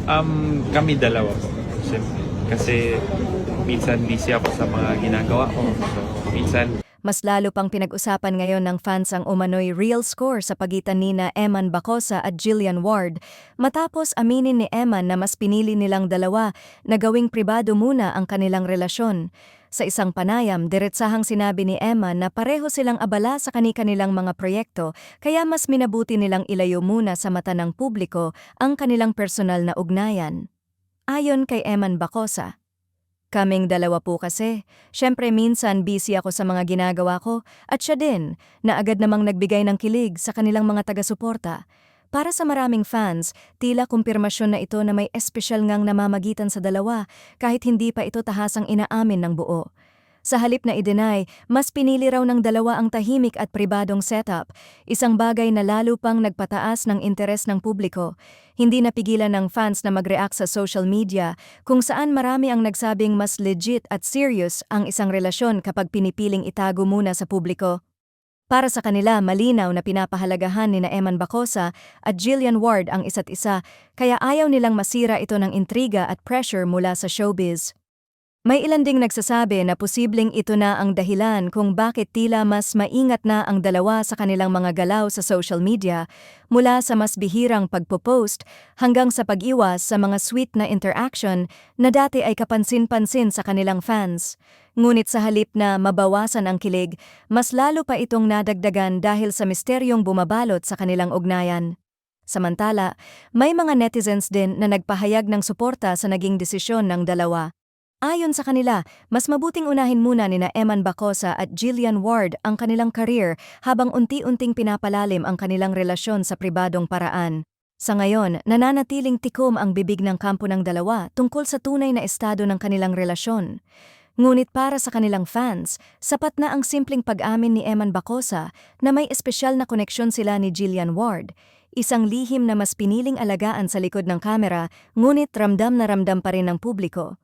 Kami dalawa po. Siyempre. Kasi minsan busy ako sa mga ginagawa ko. So, minsan Mas lalo pang pinag-usapan ngayon ng fans ang umano'y real score sa pagitan nina Eman Bacosa at Jillian Ward matapos aminin ni Eman na mas pinili nilang dalawa na gawing pribado muna ang kanilang relasyon. Sa isang panayam, diretsahang sinabi ni Eman na pareho silang abala sa kani-kanilang mga proyekto kaya mas minabuti nilang ilayo muna sa mata ng publiko ang kanilang personal na ugnayan. Ayon kay Eman Bacosa, "Kaming dalawa po kasi. Siyempre minsan busy ako sa mga ginagawa ko at siya din na agad namang nagbigay ng kilig sa kanilang mga taga-suporta. Para sa maraming fans, tila kumpirmasyon na ito na may espesyal ngang namamagitan sa dalawa kahit hindi pa ito tahasang inaamin ng buo. Sa halip na i-deny, mas pinili raw ng dalawa ang tahimik at pribadong setup, isang bagay na lalo pang nagpataas ng interes ng publiko. Hindi napigilan ng fans na mag-react sa social media kung saan marami ang nagsabing mas legit at serious ang isang relasyon kapag pinipiling itago muna sa publiko. Para sa kanila, malinaw na pinapahalagahan ni Eman Bacosa at Jillian Ward ang isa't isa, kaya ayaw nilang masira ito ng intriga at pressure mula sa showbiz. May ilan ding nagsasabi na posibleng ito na ang dahilan kung bakit tila mas maingat na ang dalawa sa kanilang mga galaw sa social media, mula sa mas bihirang pagpo-post hanggang sa pag-iwas sa mga sweet na interaction na dati ay kapansin-pansin sa kanilang fans. Ngunit sa halip na mabawasan ang kilig, mas lalo pa itong nadagdagan dahil sa misteryong bumabalot sa kanilang ugnayan. Samantala, may mga netizens din na nagpahayag ng suporta sa naging desisyon ng dalawa. Ayon sa kanila, mas mabuting unahin muna nina Eman Bacosa at Jillian Ward ang kanilang career habang unti-unting pinapalalim ang kanilang relasyon sa pribadong paraan. Sa ngayon, nananatiling tikom ang bibig ng kampo ng dalawa tungkol sa tunay na estado ng kanilang relasyon. Ngunit para sa kanilang fans, sapat na ang simpleng pag-amin ni Eman Bacosa na may espesyal na koneksyon sila ni Jillian Ward, isang lihim na mas piniling alagaan sa likod ng kamera ngunit ramdam na ramdam pa rin ng publiko.